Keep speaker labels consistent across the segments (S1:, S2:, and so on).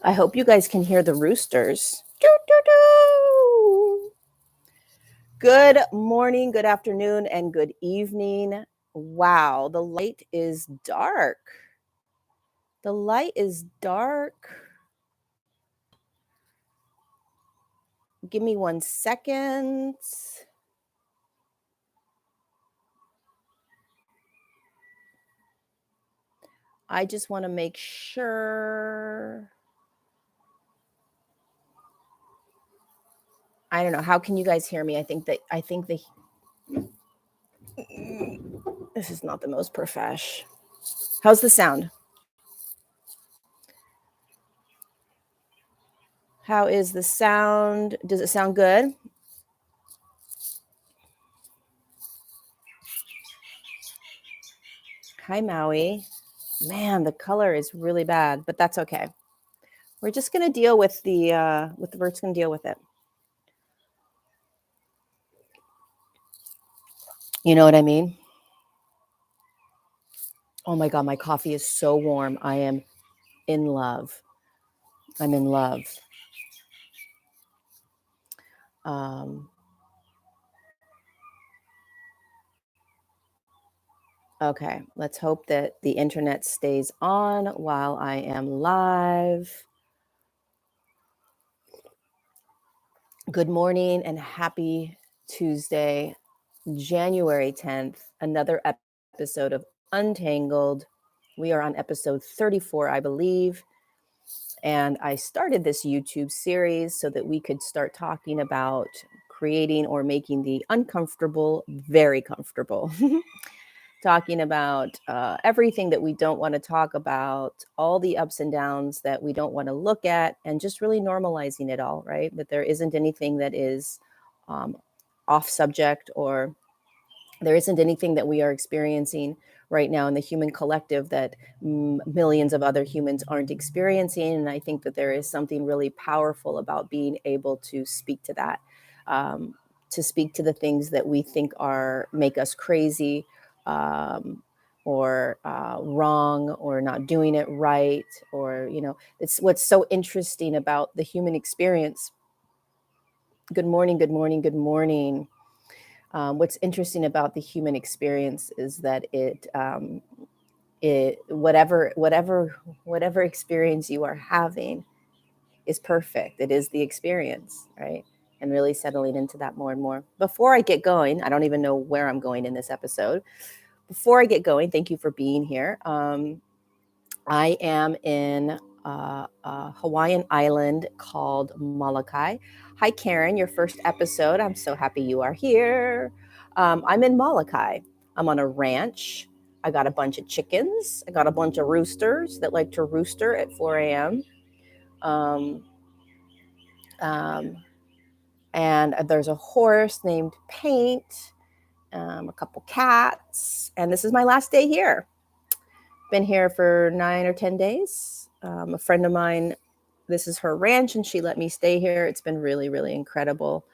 S1: I hope you guys can hear the roosters. Doo, doo, doo. Good morning, good afternoon, and good evening. Wow, the light is dark. The light is dark. Give me 1 second. I just want to make sure. I don't know. How can you guys hear me? I think this is not the most profesh. How's the sound? How is the sound? Does it sound good? Hi, Maui. Man, the color is really bad, but that's okay. We're just going to deal with we're just going to deal with it. You know what I mean? Oh my God, my coffee is so warm. I am in love. I'm in love. Okay, let's hope that the internet stays on while I am live. Good morning and happy Tuesday, January 10th, another episode of Untangled. We are on episode 34, I believe. And I started this YouTube series so that we could start talking about creating or making the uncomfortable very comfortable. Talking about everything that we don't want to talk about, all the ups and downs that we don't want to look at, and just really normalizing it all, right? That there isn't anything that is off subject, or there isn't anything that we are experiencing right now in the human collective that millions of other humans aren't experiencing. And I think that there is something really powerful about being able to speak to that, to speak to the things that we think make us crazy, or wrong, or not doing it right, or it's what's so interesting about the human experience. Good morning, good morning, good morning. What's interesting about the human experience is that whatever experience you are having is perfect. It is the experience, right? And really settling into that more and more. Before I get going, I don't even know where I'm going in this episode. Before I get going, thank you for being here. I am in a Hawaiian island called Molokai. Hi, Karen, your first episode. I'm so happy you are here. I'm in Molokai. I'm on a ranch. I got a bunch of chickens. I got a bunch of roosters that like to rooster at 4 a.m. And there's a horse named Paint, a couple cats, and this is my last day here. Been here for 9 or 10 days. A friend of mine, this is her ranch, and she let me stay here. It's been really, really incredible.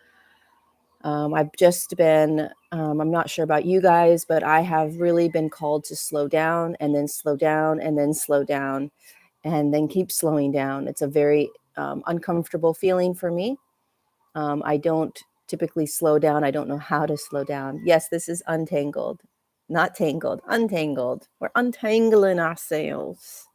S1: I've just been, I'm not sure about you guys, but I have really been called to slow down, and then slow down, and then slow down, and then keep slowing down. It's a very uncomfortable feeling for me. I don't typically slow down. I don't know how to slow down. Yes, this is untangled. Not tangled, untangled. We're untangling ourselves.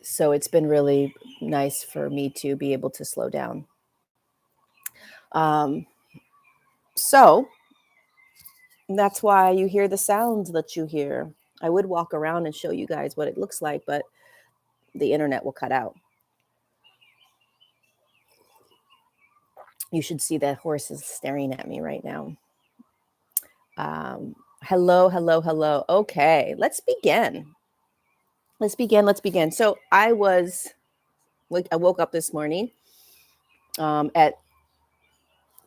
S1: So it's been really nice for me to be able to slow down. So that's why you hear the sounds that you hear. I would walk around and show you guys what it looks like, but the internet will cut out. You should see that horse is staring at me right now. Hello, hello, hello. Okay, let's begin. Let's begin. So I woke up this morning at,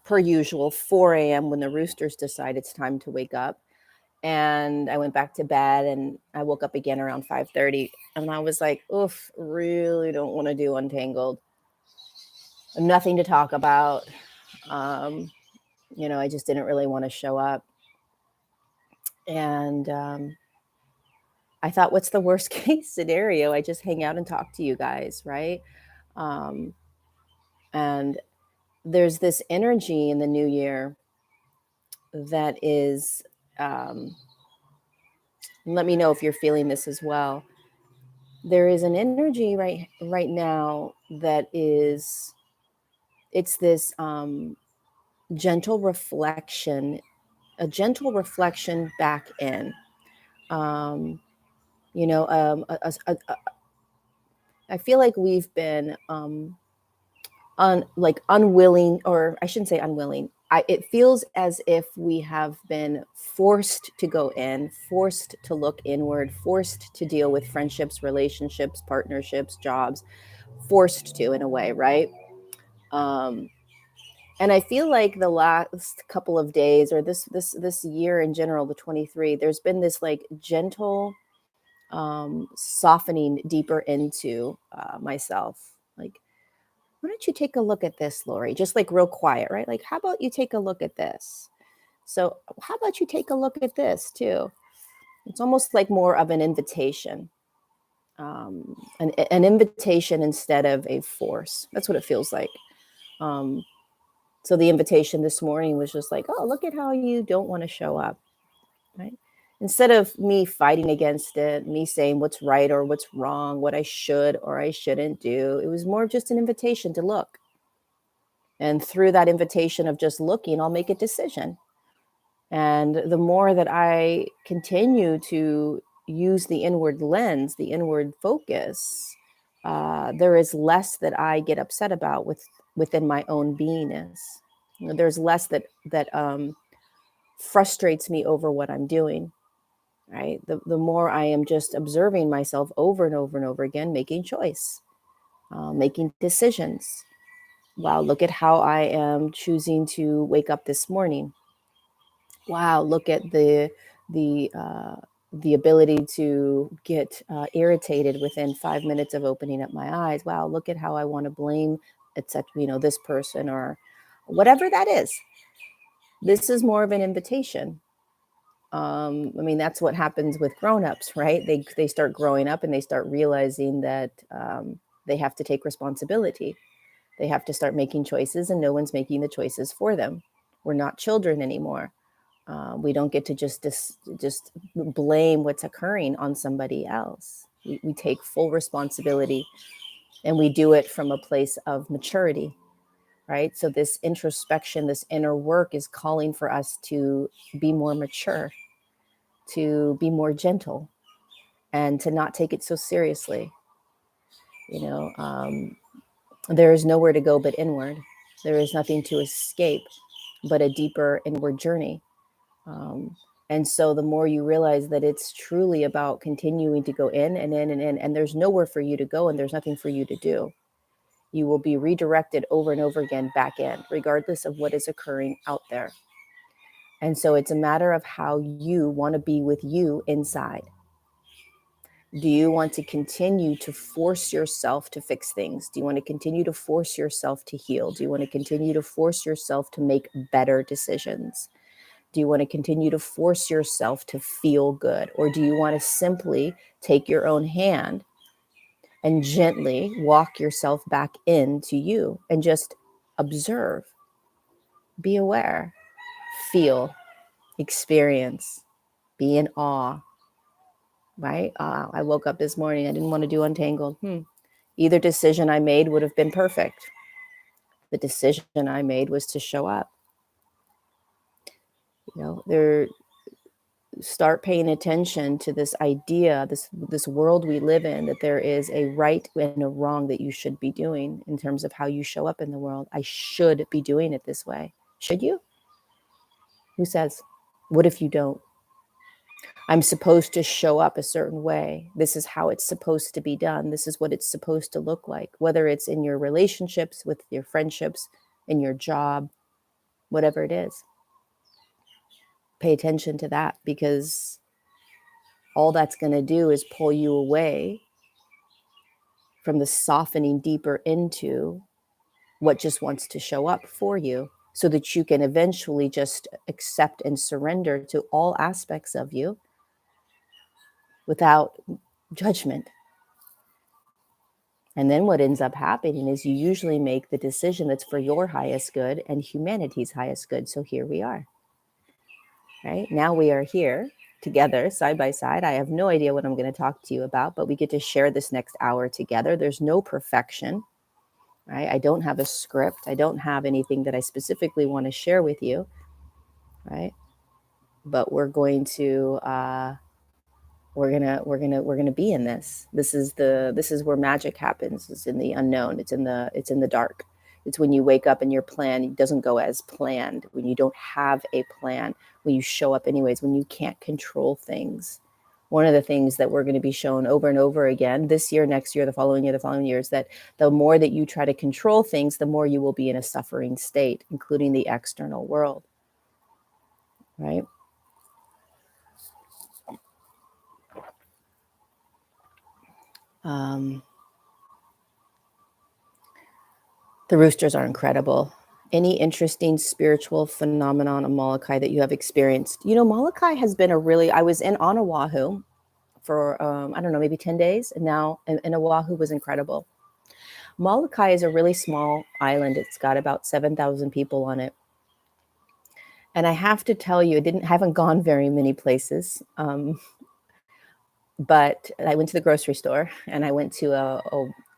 S1: per usual, 4 a.m. when the roosters decide it's time to wake up. And I went back to bed, and I woke up again around 5:30. And I was like, oof, really don't want to do Untangled. Nothing to talk about. I just didn't really want to show up. And I thought, what's the worst case scenario? I just hang out and talk to you guys, right? And there's this energy in the new year that is, let me know if you're feeling this as well. There is an energy right now that is, it's this gentle reflection, a gentle reflection back in. You know, I feel like we've been unwilling, or I shouldn't say unwilling. It feels as if we have been forced to go in, forced to look inward, forced to deal with friendships, relationships, partnerships, jobs, forced to, in a way, right? And I feel like the last couple of days, or this year in general, the 23, there's been this like gentle softening deeper into myself. Like, why don't you take a look at this, Lori? Just like real quiet, right? Like, how about you take a look at this? So how about you take a look at this too? It's almost like more of an invitation, an invitation instead of a force. That's what it feels like. So the invitation this morning was just like, oh, look at how you don't want to show up, right? Instead of me fighting against it, me saying what's right or what's wrong, what I should or I shouldn't do, it was more just an invitation to look. And through that invitation of just looking, I'll make a decision. And the more that I continue to use the inward lens, the inward focus, there is less that I get upset about within my own beingness. You know, there's less that frustrates me over what I'm doing. Right. The more I am just observing myself over and over and over again, making choice, making decisions. Wow, look at how I am choosing to wake up this morning. Wow, look at the ability to get irritated within 5 minutes of opening up my eyes. Wow, look at how I want to blame, etc. You know, this person or whatever that is. This is more of an invitation. I mean, that's what happens with grown-ups, right? They start growing up and they start realizing that they have to take responsibility. They have to start making choices, and no one's making the choices for them. We're not children anymore. We don't get to just blame what's occurring on somebody else. We take full responsibility, and we do it from a place of maturity, right? So this introspection, this inner work is calling for us to be more mature, to be more gentle, and to not take it so seriously. You know, there is nowhere to go but inward. There is nothing to escape but a deeper inward journey. And so the more you realize that it's truly about continuing to go in and in and in, and there's nowhere for you to go and there's nothing for you to do, you will be redirected over and over again back in, regardless of what is occurring out there. And so it's a matter of how you want to be with you inside. Do you want to continue to force yourself to fix things? Do you want to continue to force yourself to heal? Do you want to continue to force yourself to make better decisions? Do you want to continue to force yourself to feel good? Or do you want to simply take your own hand and gently walk yourself back into you and just observe, be aware, feel, experience, be in awe, right? I woke up this morning, I didn't want to do Untangled. Either decision I made would have been perfect. The decision I made was to show up. You know, start paying attention to this idea, this world we live in, that there is a right and a wrong that you should be doing in terms of how you show up in the world. I should be doing it this way. Should you? Who says? What if you don't? I'm supposed to show up a certain way. This is how it's supposed to be done. This is what it's supposed to look like, whether it's in your relationships, with your friendships, in your job, whatever it is. Pay attention to that, because all that's going to do is pull you away from the softening deeper into what just wants to show up for you, so that you can eventually just accept and surrender to all aspects of you without judgment. And then what ends up happening is you usually make the decision that's for your highest good and humanity's highest good. So here we are, right? Now we are here together, side by side. I have no idea what I'm going to talk to you about, but we get to share this next hour together. There's no perfection, right? I don't have a script. I don't have anything that I specifically want to share with you, right? But we're going to we're gonna be in this. This is where magic happens. It's in the unknown. It's in the dark. It's when you wake up and your plan doesn't go as planned, when you don't have a plan, when you show up anyways, when you can't control things. One of the things that we're going to be shown over and over again this year, next year, the following year, is that the more that you try to control things, the more you will be in a suffering state, including the external world, right? The roosters are incredible. Any interesting spiritual phenomenon of Molokai that you have experienced? You know, Molokai has been I was on Oahu for, I don't know, maybe 10 days. And now, and Oahu was incredible. Molokai is a really small island. It's got about 7,000 people on it. And I have to tell you, haven't gone very many places. But I went to the grocery store and I went to a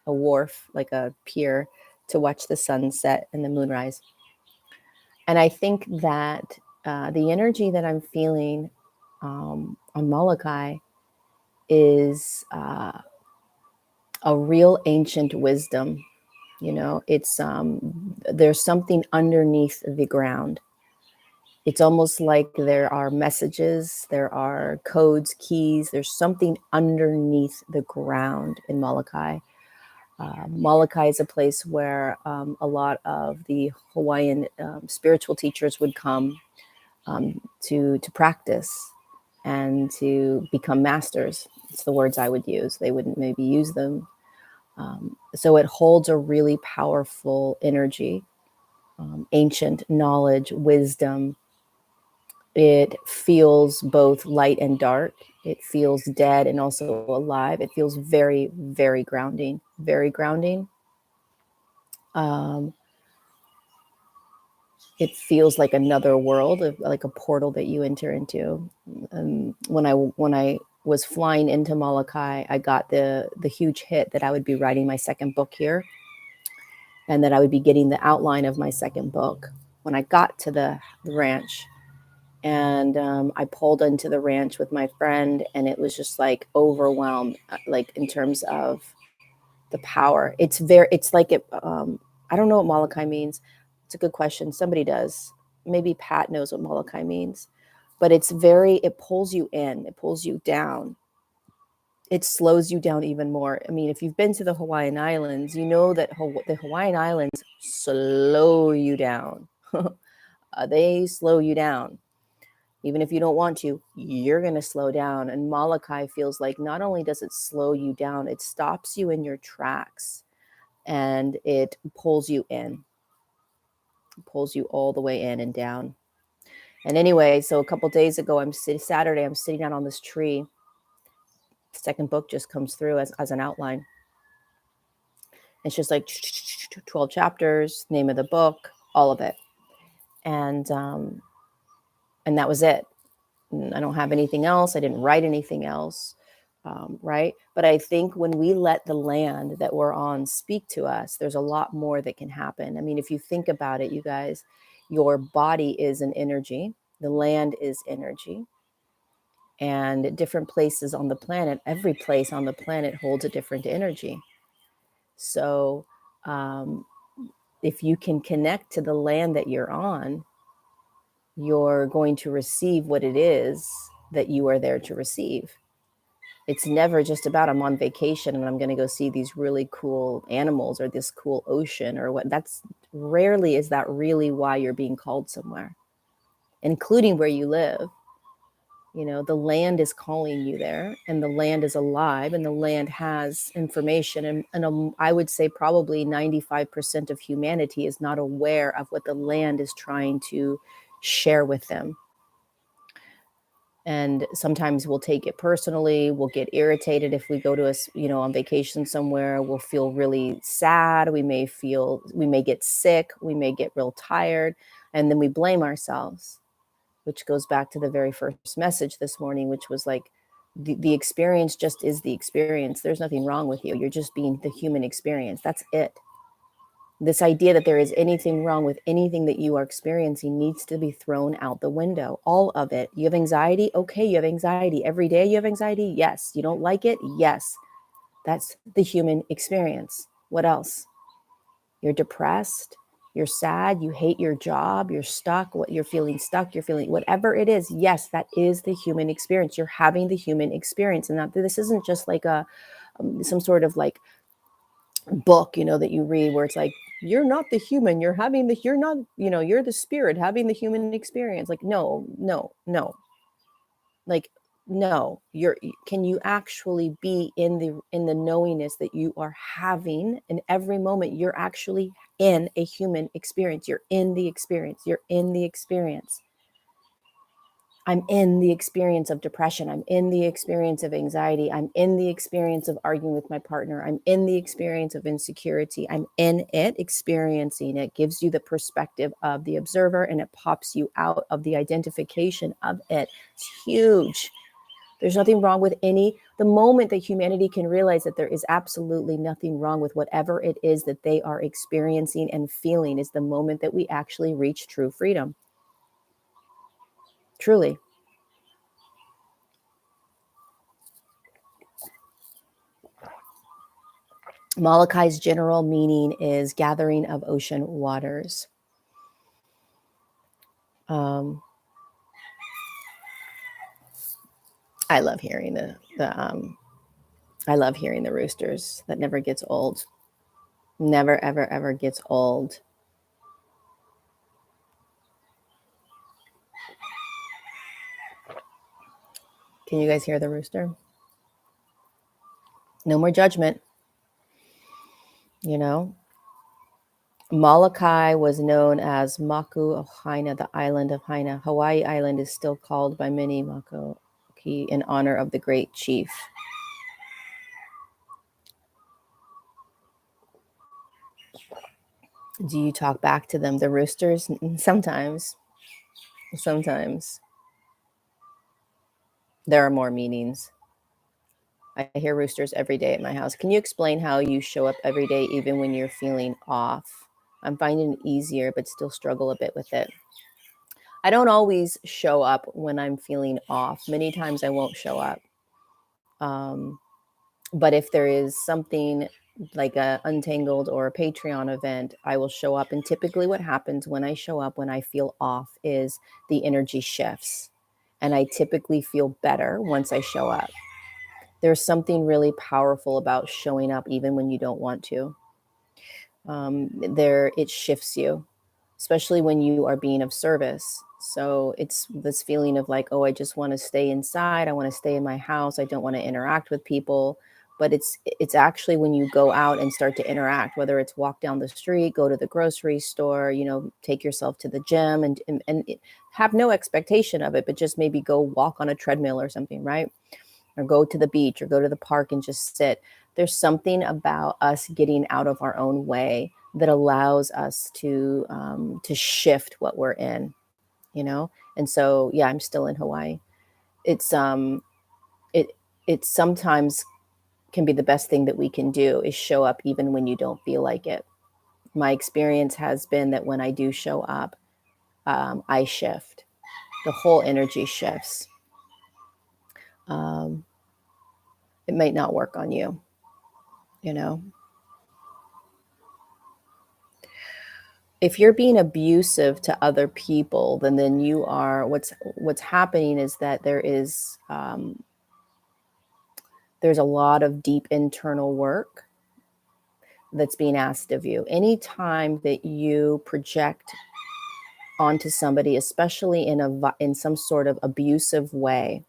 S1: wharf, like a pier, to watch the sunset and the moonrise. And I think that the energy that I'm feeling on Molokai is a real ancient wisdom. You know, it's there's something underneath the ground. It's almost like there are messages, there are codes, keys. There's something underneath the ground in Molokai. Molokai is a place where a lot of the Hawaiian spiritual teachers would come to practice and to become masters. It's the words I would use. They wouldn't maybe use them. So it holds a really powerful energy, ancient knowledge, wisdom. It feels both light and dark. It feels dead and also alive. It feels very, very grounding, very grounding. It feels like another world, like a portal that you enter into. When I was flying into Molokai, I got the huge hit that I would be writing my second book here, and that I would be getting the outline of my second book. When I got to the ranch, and I pulled into the ranch with my friend, and it was just like overwhelmed, like in terms of the power. It's like it. I don't know what Molokai means. It's a good question. Somebody does. Maybe Pat knows what Molokai means, but it pulls you in, it pulls you down. It slows you down even more. I mean, if you've been to the Hawaiian Islands, you know that the Hawaiian Islands slow you down. They slow you down. Even if you don't want to, you're going to slow down. And Molokai feels like not only does it slow you down, it stops you in your tracks and it pulls you in. It pulls you all the way in and down. And anyway, so a couple days ago, Saturday, I'm sitting out on this tree. The second book just comes through as an outline. It's just like 12 chapters, name of the book, all of it. And that was it. I don't have anything else. I didn't write anything else, right? But I think when we let the land that we're on speak to us, there's a lot more that can happen. I mean, if you think about it, you guys, your body is an energy. The land is energy. And different places on the planet, every place on the planet holds a different energy. So if you can connect to the land that you're on, you're going to receive what it is that you are there to receive. It's never just about I'm on vacation and I'm going to go see these really cool animals or this cool ocean or what. Rarely is that really why you're being called somewhere, including where you live. You know, the land is calling you there, and the land is alive, and the land has information. And I would say probably 95% of humanity is not aware of what the land is trying to share with them. And sometimes we'll take it personally. We'll get irritated if we go to on vacation somewhere. We'll feel really sad. We may get sick. We may get real tired. And then we blame ourselves, which goes back to the very first message this morning, which was like, the experience just is the experience. There's nothing wrong with you. You're just being the human experience. That's it. This idea that there is anything wrong with anything that you are experiencing needs to be thrown out the window. All of it. You have anxiety? Okay, you have anxiety. Every day you have anxiety? Yes. You don't like it? Yes. That's the human experience. What else? You're depressed. You're sad. You hate your job. You're stuck. You're feeling stuck. You're feeling whatever it is. Yes, that is the human experience. You're having the human experience. And this isn't just like some sort of like book, that you read where it's like, you're not the human, you're not, you're the spirit having the human experience. Like, no. Like, no, can you actually be in the knowingness that you are having in every moment? You're actually in a human experience. You're in the experience. You're in the experience. I'm in the experience of depression. I'm in the experience of anxiety. I'm in the experience of arguing with my partner. I'm in the experience of insecurity. I'm in it, experiencing it. Gives you the perspective of the observer, and it pops you out of the identification of it. It's huge. There's nothing wrong with the moment that humanity can realize that there is absolutely nothing wrong with whatever it is that they are experiencing and feeling is the moment that we actually reach true freedom. Truly. Molochai's general meaning is gathering of ocean waters. I love hearing I love hearing the roosters. That never gets old. Never, ever, ever gets old. Can you guys hear the rooster? No more judgment. Molokai was known as Maku of Haina, the island of Haina. Hawaii Island is still called by many Maku in honor of the great chief. Do you talk back to them, the roosters? Sometimes. There are more meanings. I hear roosters every day at my house. Can you explain how you show up every day, even when you're feeling off? I'm finding it easier, but still struggle a bit with it. I don't always show up when I'm feeling off. Many times I won't show up. But if there is something like a Untangled or a Patreon event, I will show up. And typically what happens when I show up, when I feel off, is the energy shifts. And I typically feel better once I show up. There's something really powerful about showing up even when you don't want to. It shifts you, especially when you are being of service. So it's this feeling of like, oh, I just want to stay inside. I want to stay in my house. I don't want to interact with people. But it's actually when you go out and start to interact, whether it's walk down the street, go to the grocery store, take yourself to the gym and have no expectation of it, but just maybe go walk on a treadmill or something, right? Or go to the beach or go to the park and just sit. There's something about us getting out of our own way that allows us to shift what we're in, And so, yeah, I'm still in Hawaii. It's sometimes can be the best thing that we can do is show up even when you don't feel like it. My experience has been that when I do show up, I shift. The whole energy shifts. It might not work on you, If you're being abusive to other people, then you are, what's happening is that there's a lot of deep internal work that's being asked of you. Anytime that you project onto somebody, especially in some sort of abusive way,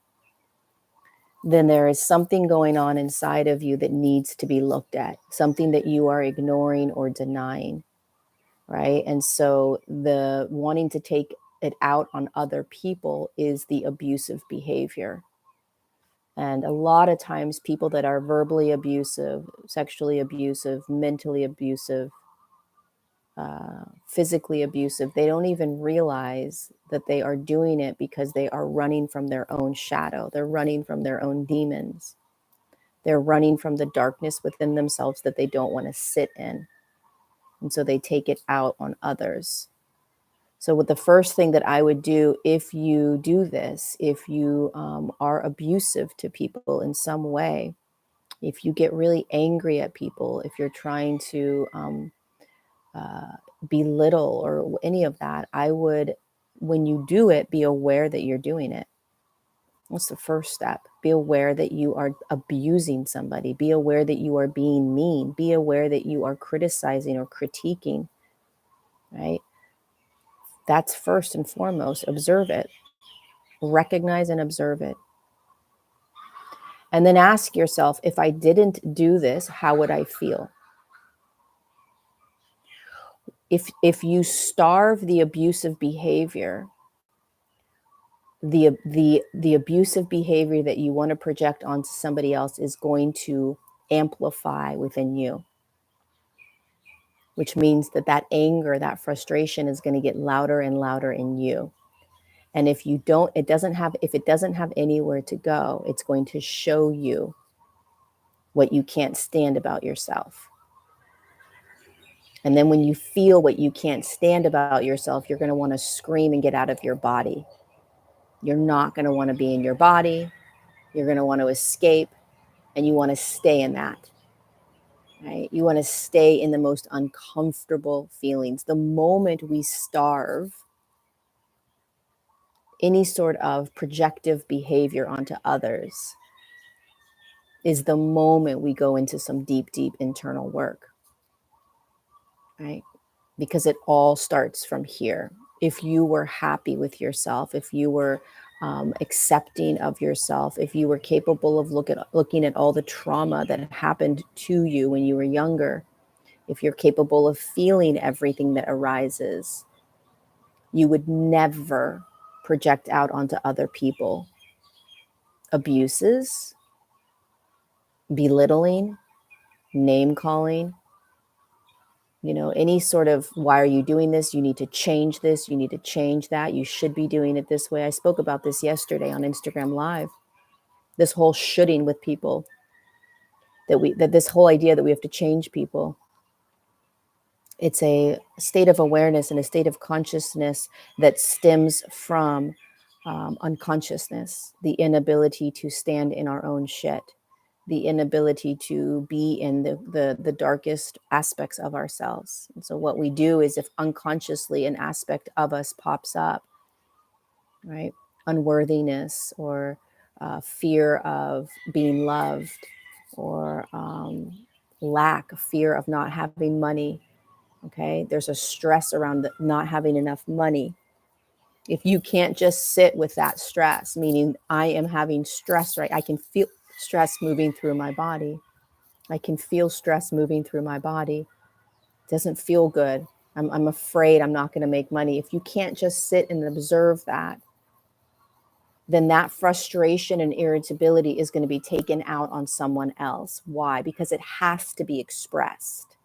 S1: then there is something going on inside of you that needs to be looked at, something that you are ignoring or denying, right? And so the wanting to take it out on other people is the abusive behavior. And a lot of times people that are verbally abusive, sexually abusive, mentally abusive, physically abusive, they don't even realize that they are doing it because they are running from their own shadow. They're running from their own demons. They're running from the darkness within themselves that they don't want to sit in. And so they take it out on others. So what the first thing that I would do if you do this, if you are abusive to people in some way, if you get really angry at people, if you're trying to belittle or any of that, I would, when you do it, be aware that you're doing it. What's the first step? Be aware that you are abusing somebody. Be aware that you are being mean. Be aware that you are criticizing or critiquing, right? That's first and foremost. Observe it. Recognize and observe it. And then ask yourself, if I didn't do this, how would I feel? If you starve the abusive behavior, the abusive behavior that you want to project onto somebody else is going to amplify within you, which means that that anger, that frustration is going to get louder and louder in you. And if you don't, if it doesn't have anywhere to go, it's going to show you what you can't stand about yourself. And then when you feel what you can't stand about yourself, you're going to want to scream and get out of your body. You're not going to want to be in your body. You're going to want to escape, and you want to stay in that, right? You want to stay in the most uncomfortable feelings. The moment we starve any sort of projective behavior onto others is the moment we go into some deep, deep internal work, right? Because it all starts from here. If you were happy with yourself, if you were accepting of yourself, if you were capable of looking at all the trauma that happened to you when you were younger, if you're capable of feeling everything that arises, you would never project out onto other people abuses, belittling, name calling, any sort of, why are you doing this? You need to change this. You need to change that. You should be doing it this way. I spoke about this yesterday on Instagram Live. This whole shoulding with people, that this whole idea that we have to change people. It's a state of awareness and a state of consciousness that stems from unconsciousness, the inability to stand in our own shit, the inability to be in the darkest aspects of ourselves. And so what we do is, if unconsciously an aspect of us pops up, right, unworthiness or fear of being loved, or lack, fear of not having money, okay, there's a stress around not having enough money. If you can't just sit with that stress, meaning I am having stress, right? I can feel stress moving through my body. I can feel stress moving through my body. It doesn't feel good. I'm afraid I'm not going to make money. If you can't just sit and observe that, then that frustration and irritability is going to be taken out on someone else. Why? Because it has to be expressed.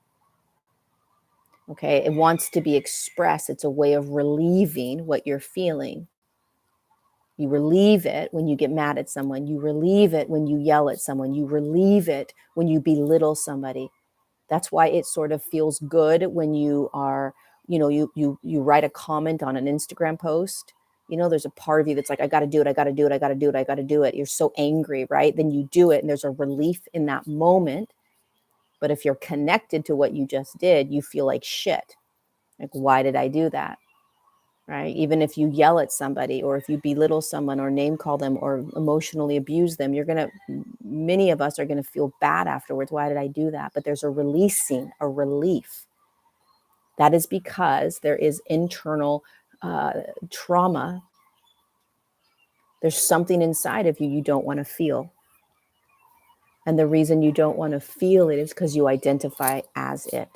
S1: Okay, it wants to be expressed. It's a way of relieving what you're feeling. You relieve it when you get mad at someone. You relieve it when you yell at someone. You relieve it when you belittle somebody. That's why it sort of feels good when you are, you write a comment on an Instagram post. There's a part of you that's like, I got to do it. I got to do it. I got to do it. I got to do it. You're so angry, right? Then you do it, and there's a relief in that moment. But if you're connected to what you just did, you feel like shit. Like, why did I do that? Right? Even if you yell at somebody, or if you belittle someone, or name call them, or emotionally abuse them, many of us are going to feel bad afterwards. Why did I do that? But there's a releasing, a relief. That is because there is internal trauma. There's something inside of you don't want to feel. And the reason you don't want to feel it is because you identify as it.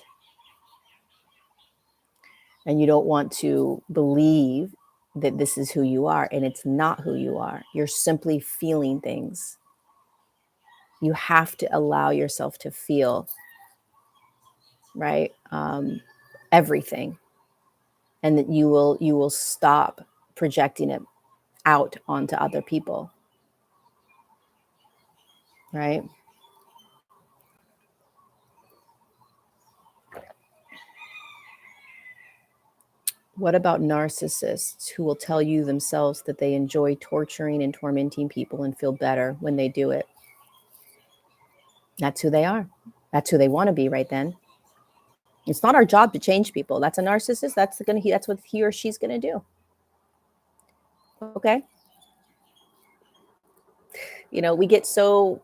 S1: And you don't want to believe that this is who you are, and it's not who you are. You're simply feeling things. You have to allow yourself to feel, right? Everything, and that you will stop projecting it out onto other people, right? What about narcissists who will tell you themselves that they enjoy torturing and tormenting people and feel better when they do it? That's who they are. That's who they want to be right then. It's not our job to change people. That's a narcissist. That's what he or she's gonna do. Okay. We get so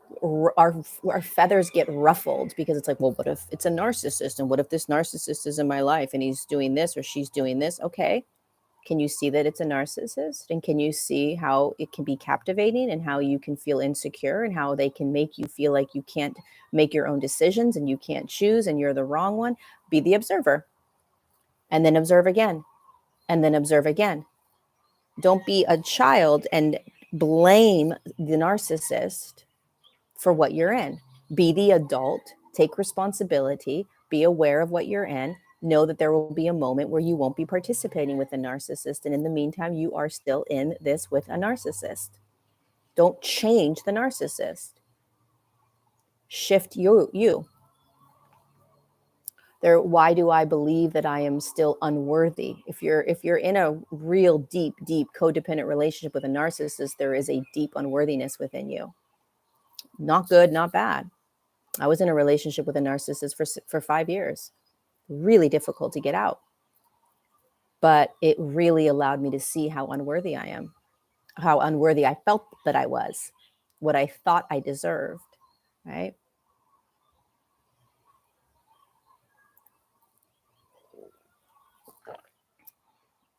S1: our feathers get ruffled because it's like, well, what if it's a narcissist, and what if this narcissist is in my life and he's doing this or she's doing this? Okay. Can you see that it's a narcissist? And can you see how it can be captivating, and how you can feel insecure, and how they can make you feel like you can't make your own decisions and you can't choose and you're the wrong one? Be the observer, and then observe again, and then observe again. Don't be a child and blame the narcissist for what you're in. Be the adult, take responsibility, be aware of what you're in. Know that there will be a moment where you won't be participating with a narcissist. And in the meantime, you are still in this with a narcissist. Don't change the narcissist. Shift you. Why do I believe that I am still unworthy? If you're in a real deep codependent relationship with a narcissist, there is a deep unworthiness within you. Not good, not bad. I was in a relationship with a narcissist for 5 years. Really difficult to get out. But it really allowed me to see how unworthy I am, how unworthy I felt that I was, what I thought I deserved, right?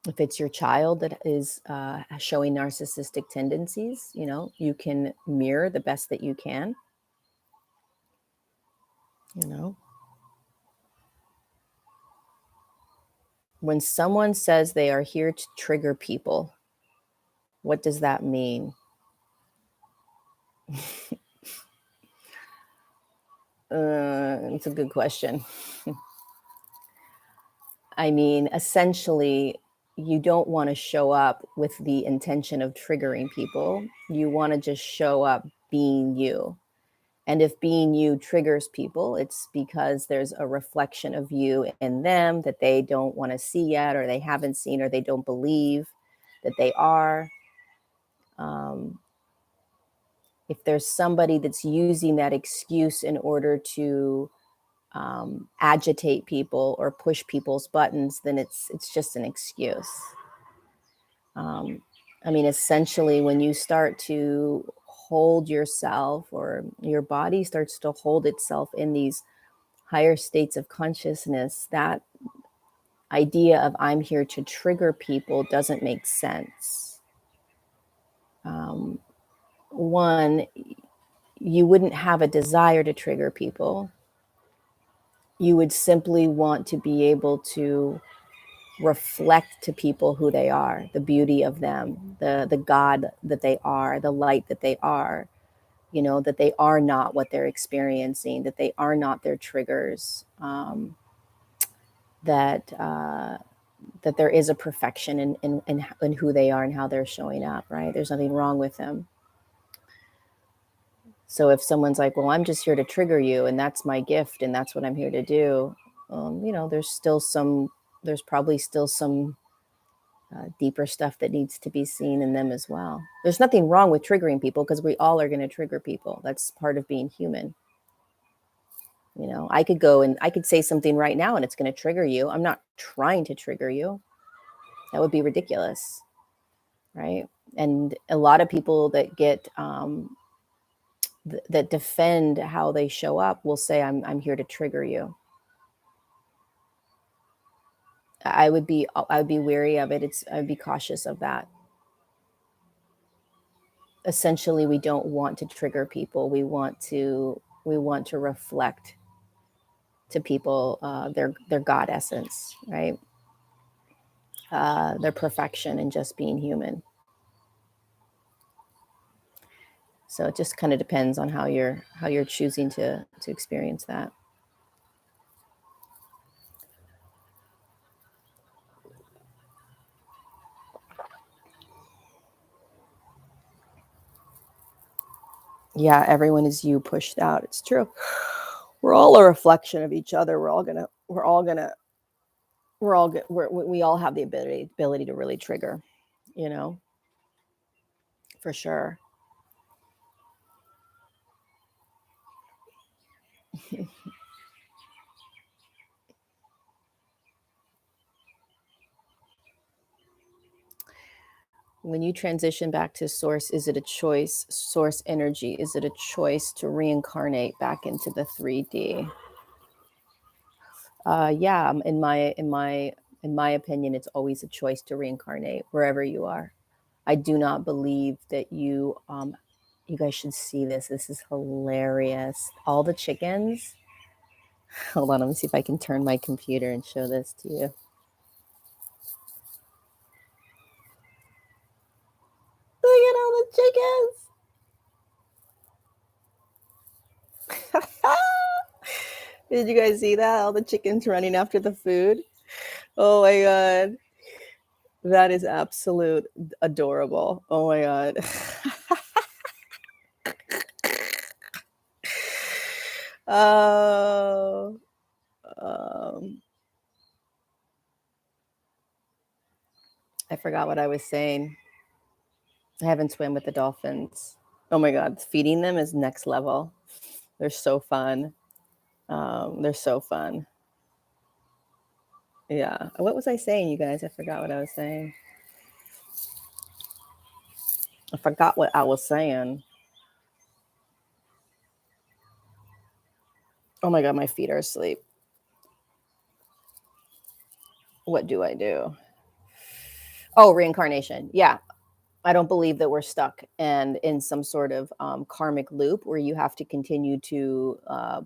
S1: If it's your child that is showing narcissistic tendencies, you can mirror the best that you can, When someone says they are here to trigger people, what does that mean? It's a good question. I mean, essentially, you don't want to show up with the intention of triggering people. You want to just show up being you. And if being you triggers people, it's because there's a reflection of you in them that they don't want to see yet, or they haven't seen, or they don't believe that they are. If there's somebody that's using that excuse in order to agitate people or push people's buttons, then it's just an excuse. I mean, essentially, when you start to hold yourself, or your body starts to hold itself in these higher states of consciousness, that idea of I'm here to trigger people doesn't make sense. One, you wouldn't have a desire to trigger people. You would simply want to be able to reflect to people who they are, the beauty of them, the God that they are, the light that they are, that they are not what they're experiencing, that they are not their triggers, that there is a perfection in who they are and how they're showing up, right? There's nothing wrong with them. So if someone's like, well, I'm just here to trigger you, and that's my gift, and that's what I'm here to do, there's probably still some deeper stuff that needs to be seen in them as well. There's nothing wrong with triggering people, because we all are going to trigger people. That's part of being human. I could go and I could say something right now and it's going to trigger you. I'm not trying to trigger you. That would be ridiculous, right? And a lot of people that get that defend how they show up will say, I'm here to trigger you. I would be wary of it. I'd be cautious of that. Essentially, we don't want to trigger people. We want to reflect to people their God essence, right? their perfection in just being human. So it just kind of depends on how you're choosing to experience that. Yeah, everyone is you pushed out. It's true. We're all a reflection of each other. We all have the ability to really trigger, you know, for sure. When you transition back to source, is it a choice? Source energy, is it a choice to reincarnate back into the 3D? Yeah, in my opinion, it's always a choice to reincarnate wherever you are. I do not believe that you guys should see this. This is hilarious. All the chickens. Hold on, let me see if I can turn my computer and show this to you. Look at all the chickens. Did you guys see that? All the chickens running after the food. Oh my God. That is absolute adorable. Oh my God. Oh, I forgot what I was saying. I haven't swam with the dolphins. Oh my God. Feeding them is next level. They're so fun. They're so fun. Yeah. What was I saying, you guys? I forgot what I was saying. I forgot what I was saying. Oh my God, my feet are asleep. What do I do? Oh, reincarnation. Yeah. I don't believe that we're stuck and in some sort of karmic loop where you have to continue to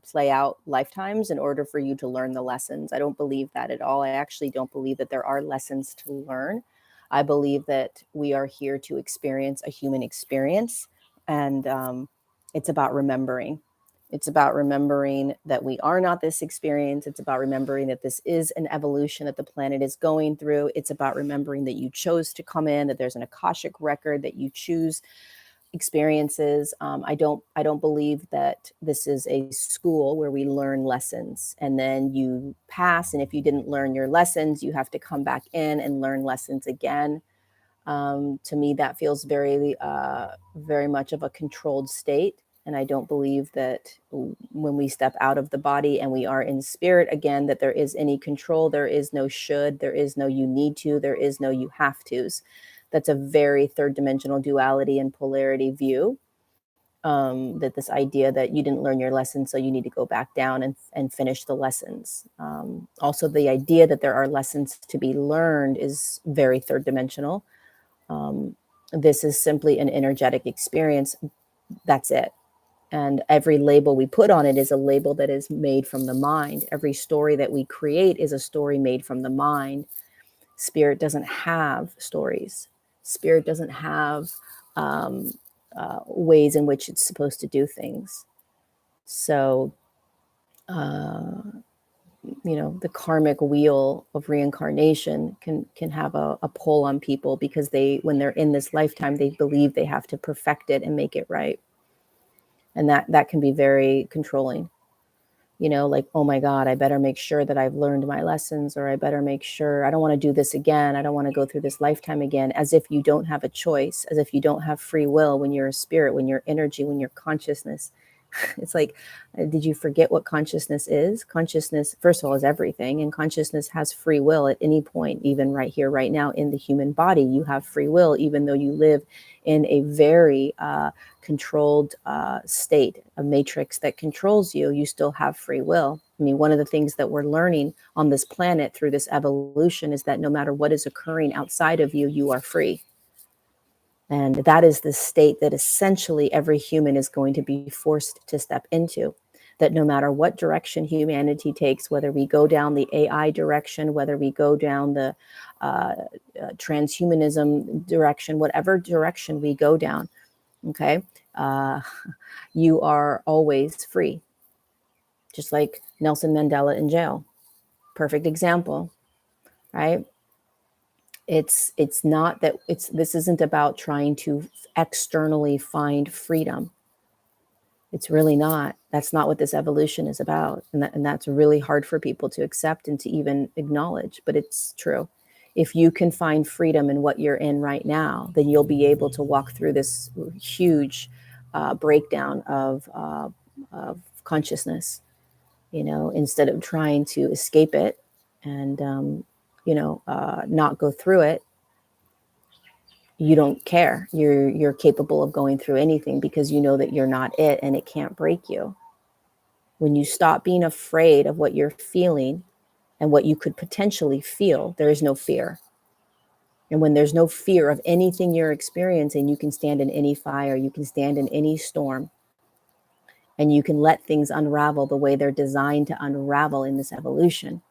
S1: play out lifetimes in order for you to learn the lessons. I don't believe that at all. I actually don't believe that there are lessons to learn. I believe that we are here to experience a human experience, and it's about remembering. It's about remembering that we are not this experience. It's about remembering that this is an evolution that the planet is going through. It's about remembering that you chose to come in, that there's an Akashic record, that you choose experiences. I don't believe that this is a school where we learn lessons and then you pass. And if you didn't learn your lessons, you have to come back in and learn lessons again. To me, that feels very much of a controlled state. And I don't believe that when we step out of the body and we are in spirit again, that there is any control. There is no should, there is no you need to, there is no you have tos. That's a very third dimensional duality and polarity view. That this idea that you didn't learn your lesson, so you need to go back down and finish the lessons. Also, the idea that there are lessons to be learned is very third dimensional. This is simply an energetic experience. That's it. And every label we put on it is a label that is made from the mind. Every story that we create is a story made from the mind. Spirit doesn't have stories. Spirit doesn't have ways in which it's supposed to do things. So, the karmic wheel of reincarnation can have a pull on people because when they're in this lifetime, they believe they have to perfect it and make it right. And that can be very controlling. Like, oh my God, I better make sure that I've learned my lessons, or I better make sure I don't want to do this again. I don't want to go through this lifetime again, as if you don't have a choice, as if you don't have free will when you're a spirit, when you're energy, when you're consciousness. It's like, did you forget what consciousness is? Consciousness, first of all, is everything. And consciousness has free will at any point, even right here, right now in the human body. You have free will, even though you live in a very controlled state, a matrix that controls you. You still have free will. I mean, one of the things that we're learning on this planet through this evolution is that no matter what is occurring outside of you, you are free. And that is the state that essentially every human is going to be forced to step into. that no matter what direction humanity takes, whether we go down the AI direction, whether we go down the transhumanism direction, whatever direction we go down, okay, you are always free. Just like Nelson Mandela in jail. Perfect example, right? It's not that this isn't about trying to externally find freedom. It's really not. That's not what this evolution is about. And that's really hard for people to accept and to even acknowledge, but it's true. If you can find freedom in what you're in right now, then you'll be able to walk through this huge breakdown of consciousness, instead of trying to escape it and, not go through it. You don't care. You're capable of going through anything because you know that you're not it and it can't break you. When you stop being afraid of what you're feeling and what you could potentially feel, there is no fear. And when there's no fear of anything you're experiencing, you can stand in any fire, you can stand in any storm, and you can let things unravel the way they're designed to unravel in this evolution.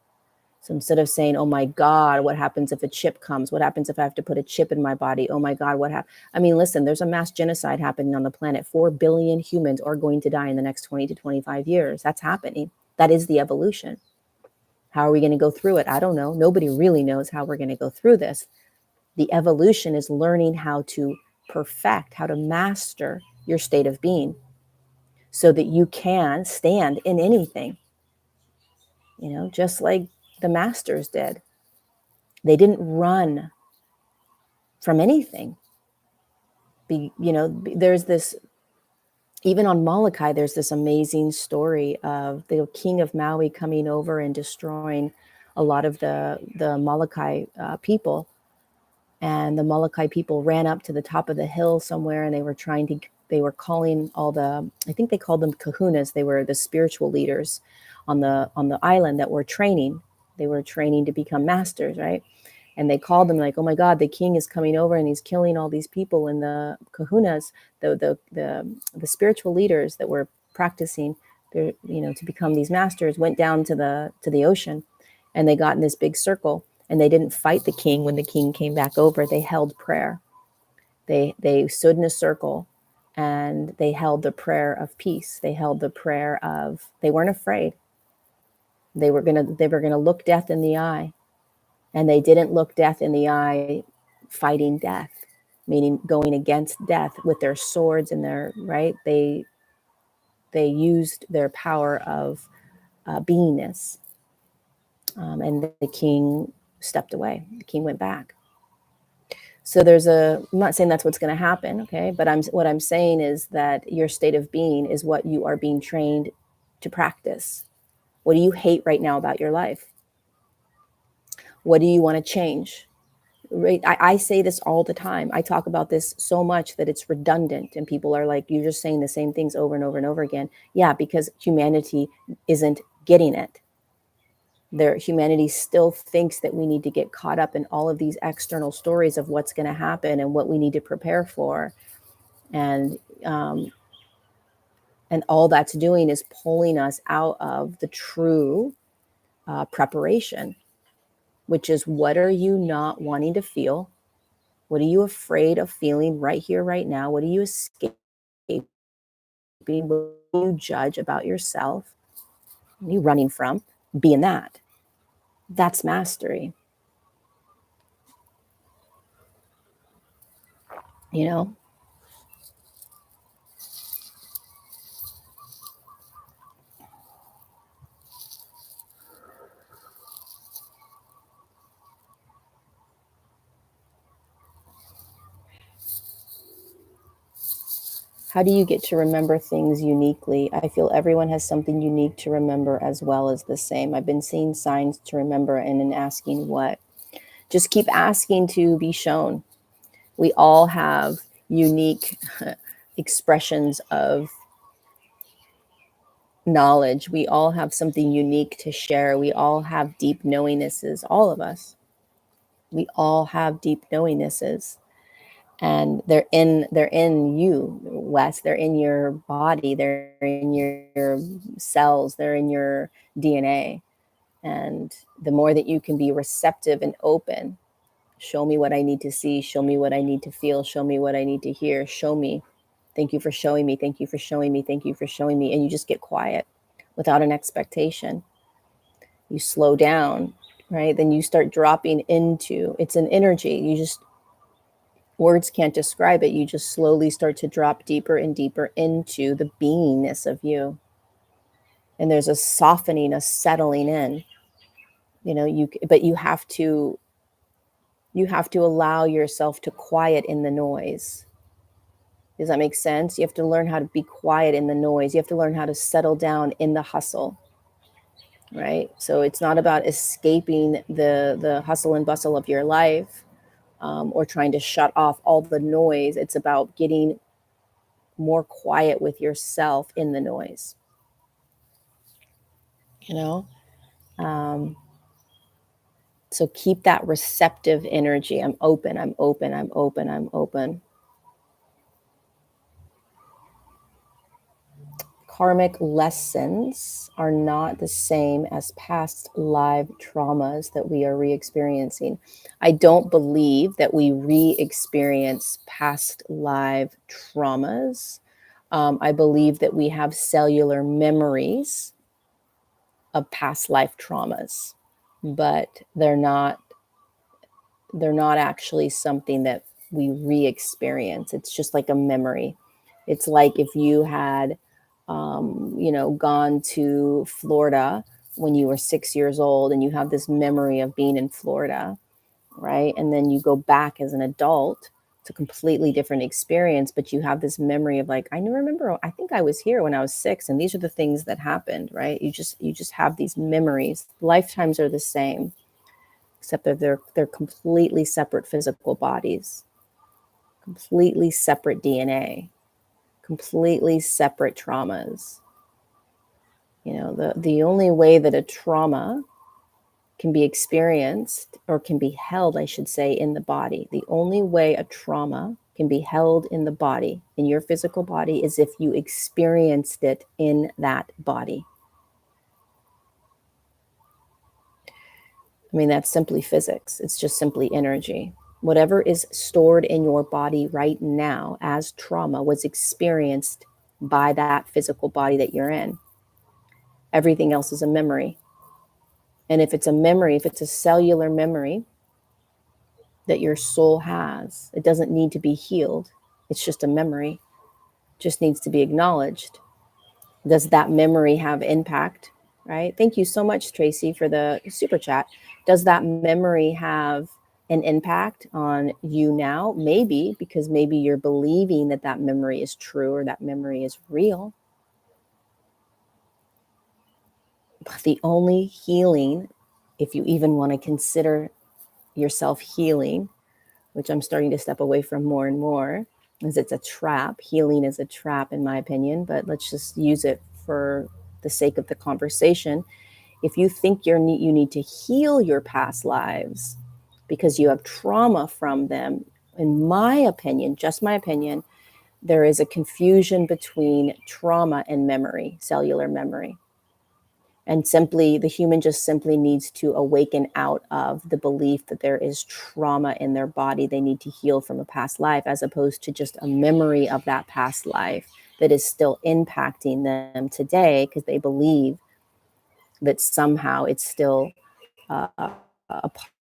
S1: So instead of saying, oh my God, what happens if a chip comes? What happens if I have to put a chip in my body? Oh my God, what happens? I mean, listen, there's a mass genocide happening on the planet. 4 billion humans are going to die in the next 20 to 25 years. That's happening. That is the evolution. How are we going to go through it? I don't know. Nobody really knows how we're going to go through this. The evolution is learning how to perfect, how to master your state of being so that you can stand in anything, just like the masters did. They didn't run from anything. There's this, even on Molokai, there's this amazing story of the king of Maui coming over and destroying a lot of the Molokai people. And the Molokai people ran up to the top of the hill somewhere, and they were calling I think they called them kahunas. They were the spiritual leaders on the island that were training. They were training to become masters, right? And they called them like, oh my God, the king is coming over and he's killing all these people. And the kahunas, the spiritual leaders that were practicing, to become these masters, went down to the ocean, and they got in this big circle. And they didn't fight the king when the king came back over. They held prayer. They stood in a circle, and they held the prayer of peace. They held the prayer of, they weren't afraid. They were gonna look death in the eye, and they didn't look death in the eye fighting death, meaning going against death with their swords and right. They used their power of beingness, and the king stepped away. The king went back. So I'm not saying that's what's going to happen, okay? But what I'm saying is that your state of being is what you are being trained to practice. What do you hate right now about your life? What do you want to change? Right? I say this all the time. I talk about this so much that it's redundant, and people are like, you're just saying the same things over and over and over again. Yeah, because humanity isn't getting it. Humanity still thinks that we need to get caught up in all of these external stories of what's going to happen and what we need to prepare for. And all that's doing is pulling us out of the true preparation, which is, what are you not wanting to feel? What are you afraid of feeling right here, right now? What are you escaping? What do you judge about yourself? What are you running from? Being that. That's mastery. How do you get to remember things uniquely? I feel everyone has something unique to remember as well as the same. I've been seeing signs to remember and in asking what. Just keep asking to be shown. We all have unique expressions of knowledge. We all have something unique to share. We all have deep knowingnesses, all of us. We all have deep knowingnesses. And they're in you, Wes. They're in your body, they're in your cells, they're in your DNA. And the more that you can be receptive and open, show me what I need to see, show me what I need to feel, show me what I need to hear, show me, thank you for showing me, thank you for showing me, thank you for showing me. And you just get quiet without an expectation. You slow down, right? Then you start dropping into, it's an energy. You just, words can't describe it. You just slowly start to drop deeper and deeper into the beingness of you. And there's a softening, a settling in, but you have to allow yourself to quiet in the noise. Does that make sense? You have to learn how to be quiet in the noise. You have to learn how to settle down in the hustle, right? So it's not about escaping the hustle and bustle of your life, or trying to shut off all the noise. It's about getting more quiet with yourself in the noise, so keep that receptive energy. I'm open, I'm open, I'm open, I'm open. Karmic lessons are not the same as past live traumas that we are re-experiencing. I don't believe that we re-experience past live traumas. I believe that we have cellular memories of past life traumas, but they're not actually something that we re-experience. It's just like a memory. It's like if you had gone to Florida when you were 6 years old and you have this memory of being in Florida, right? And then you go back as an adult. It's a completely different experience, but you have this memory of like, I remember, I think I was here when I was 6 and these are the things that happened, right? You just have these memories. Lifetimes are the same, except that they're completely separate physical bodies, completely separate DNA, completely separate traumas. The only way that a trauma can be experienced, or can be held, I should say, in the body, the only way a trauma can be held in the body, in your physical body, is if you experienced it in that body. I mean, that's simply physics. It's just simply energy. Whatever is stored in your body right now as trauma was experienced by that physical body that you're in. Everything else is a memory. And if it's a memory, if it's a cellular memory that your soul has, it doesn't need to be healed. It's just a memory. It just needs to be acknowledged. Does that memory have impact, right? Thank you so much, Tracy, for the super chat. Does that memory have an impact on you now? Maybe, because maybe you're believing that that memory is true or that memory is real. But the only healing, if you even want to consider yourself healing, which I'm starting to step away from more and more, is it's a trap. Healing is a trap, in my opinion, but let's just use it for the sake of the conversation. If you think you need to heal your past lives because you have trauma from them, in my opinion, just my opinion, there is a confusion between trauma and memory, cellular memory. And simply, the human just simply needs to awaken out of the belief that there is trauma in their body they need to heal from a past life, as opposed to just a memory of that past life that is still impacting them today, because they believe that somehow it's still a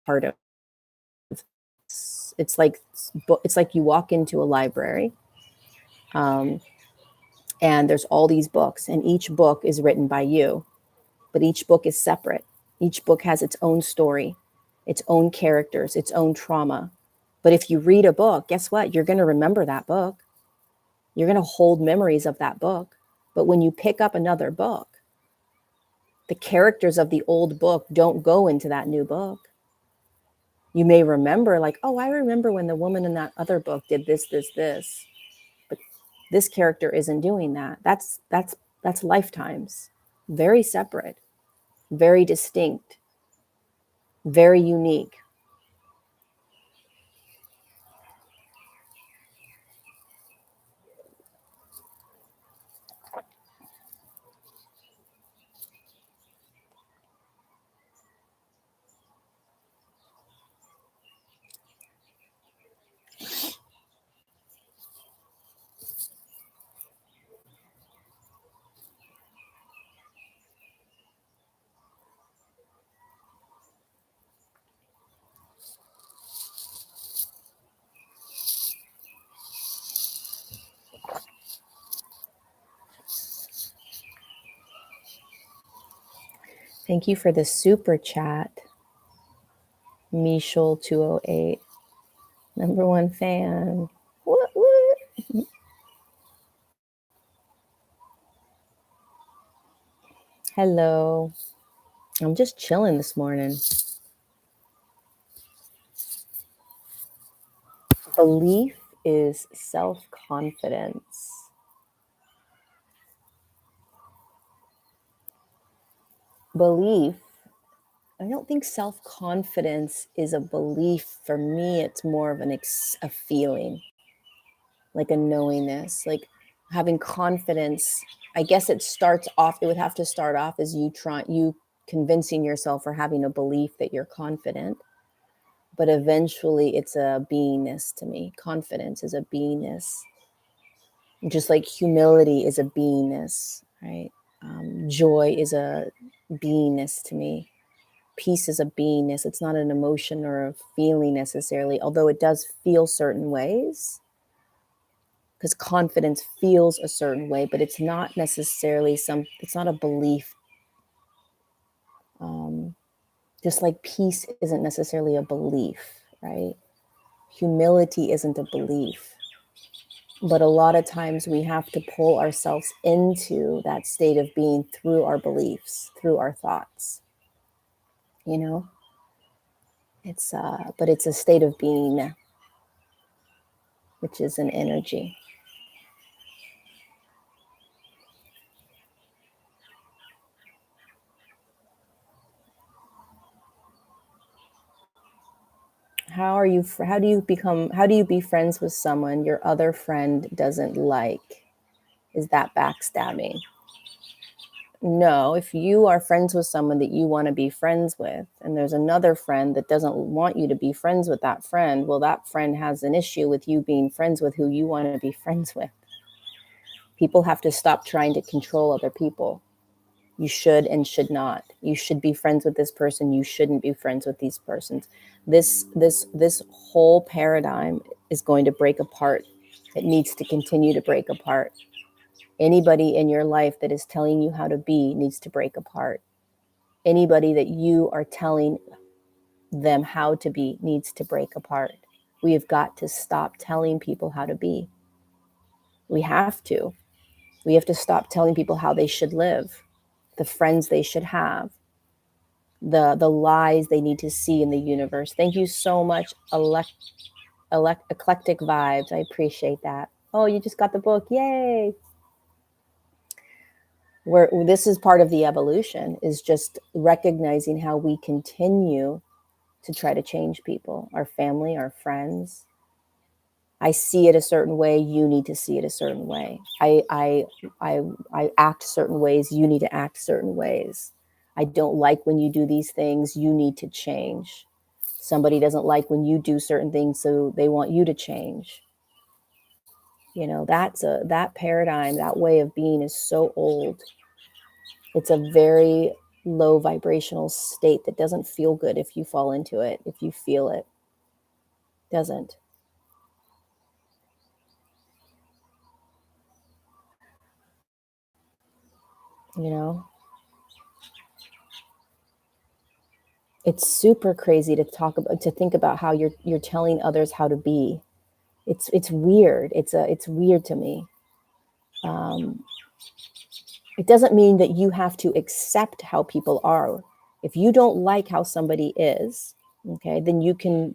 S1: part of. It's like you walk into a library, and there's all these books, and each book is written by you. But each book is separate. Each book has its own story, its own characters, its own trauma. But if you read a book, guess what? You're going to remember that book. You're going to hold memories of that book. But when you pick up another book, the characters of the old book don't go into that new book. You may remember, like, oh, I remember when the woman in that other book did this, this, this. But this character isn't doing that. That's lifetimes. Very separate. Very distinct, very unique. Thank you for the super chat, Michel208. Number one fan. What? Hello. I'm just chilling this morning. Belief is self-confidence. Belief, I don't think self-confidence is a belief. For me, it's more of a feeling, like a knowingness, like having confidence. I guess it would have to start off as you convincing yourself or having a belief that you're confident. But eventually it's a beingness to me. Confidence is a beingness. Just like humility is a beingness, right? Joy is a beingness to me. Peace is a beingness. It's not an emotion or a feeling necessarily, although it does feel certain ways, because confidence feels a certain way, but it's not necessarily it's not a belief. Just like peace isn't necessarily a belief, right? Humility isn't a belief. But a lot of times we have to pull ourselves into that state of being through our beliefs, through our thoughts. You know, but it's a state of being, which is an energy. How do you be friends with someone your other friend doesn't like? Is that backstabbing? No, if you are friends with someone that you want to be friends with, and there's another friend that doesn't want you to be friends with that friend, well, that friend has an issue with you being friends with who you want to be friends with. People have to stop trying to control other people. You should and should not. You should be friends with this person. You shouldn't be friends with these persons. This whole paradigm is going to break apart. It needs to continue to break apart. Anybody in your life that is telling you how to be needs to break apart. Anybody that you are telling them how to be needs to break apart. We have got to stop telling people how to be. We have to. We have to stop telling people how they should live, the friends they should have, the lies they need to see in the universe. Thank you so much, Eclectic Vibes. I appreciate that. Oh, you just got the book. Yay. This is part of the evolution, is just recognizing how we continue to try to change people, our family, our friends. I see it a certain way. You need to see it a certain way. I act certain ways. You need to act certain ways. I don't like when you do these things. You need to change. Somebody doesn't like when you do certain things, so they want you to change. You know, that paradigm, that way of being is so old. It's a very low vibrational state that doesn't feel good if you fall into it, if you feel it. Doesn't. You know? It's super crazy to think about how you're telling others how to be. It's weird. It's weird to me. It doesn't mean that you have to accept how people are. If you don't like how somebody is, okay, then you can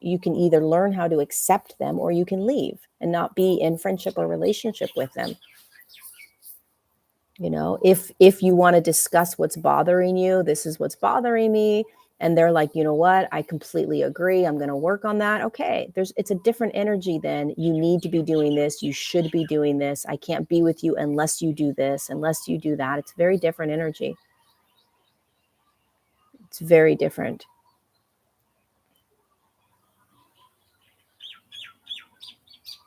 S1: either learn how to accept them, or you can leave and not be in friendship or relationship with them. You know, if you want to discuss what's bothering you, this is what's bothering me, and they're like, you know what, I completely agree, I'm going to work on that. Okay, it's a different energy than you need to be doing this, you should be doing this, I can't be with you unless you do this, unless you do that. It's very different energy. It's very different.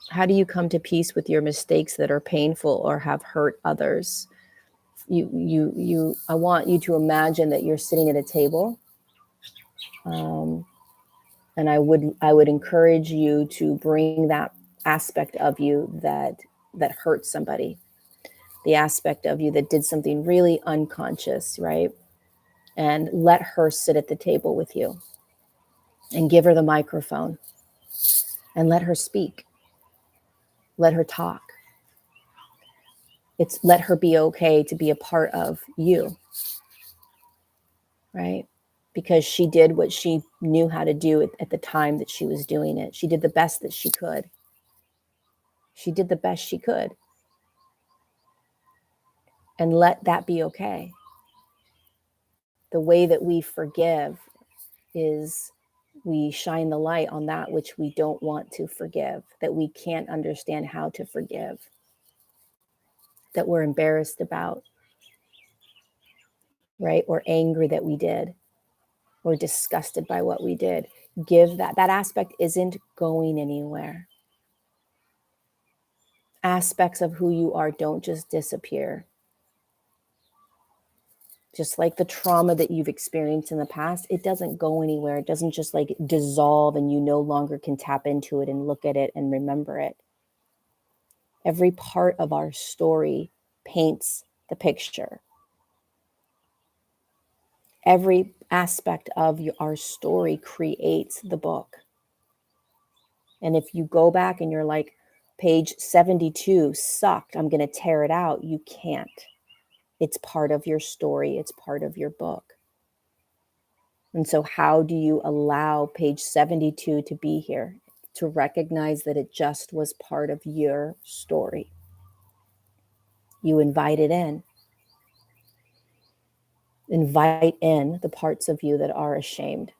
S1: How do you come to peace with your mistakes that are painful or have hurt others? I want you to imagine that you're sitting at a table, and I would encourage you to bring that aspect of you that hurt somebody, the aspect of you that did something really unconscious, right? and let her sit at the table with you and give her the microphone and let her speak. Let her talk. It's let her be okay to be a part of you, right? Because she did what she knew how to do at the time that she was doing it. She did the best that she could. She did the best she could. And let that be okay. The way that we forgive is we shine the light on that which we don't want to forgive, that we can't understand how to forgive, that we're embarrassed about, right? Or angry that we did, or disgusted by what we did. Give that aspect isn't going anywhere. Aspects of who you are don't just disappear. Just like the trauma that you've experienced in the past, it doesn't go anywhere. It doesn't just like dissolve and you no longer can tap into it and look at it and remember it. Every part of our story paints the picture. Every aspect of our story creates the book. And if you go back and you're like, page 72 sucked, I'm going to tear it out, you can't. It's part of your story. It's part of your book. And so how do you allow page 72 to be here? To recognize that it just was part of your story. You invite it in. Invite in the parts of you that are ashamed,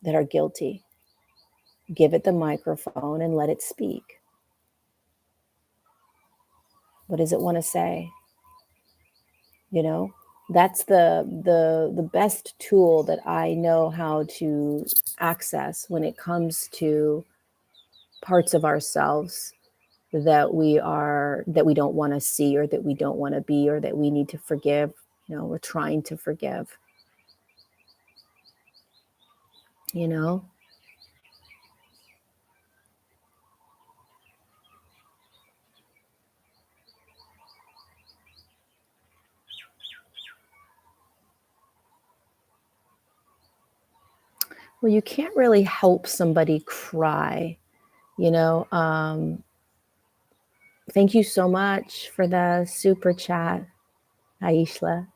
S1: that are guilty. Give it the microphone and let it speak. What does it want to say? You know, that's the best tool that I know how to access when it comes to parts of ourselves that we don't want to see, or that we don't want to be, or that we need to forgive. You know, we're trying to forgive. You know, well, you can't really help somebody cry. You know, thank you so much for the super chat, Aishla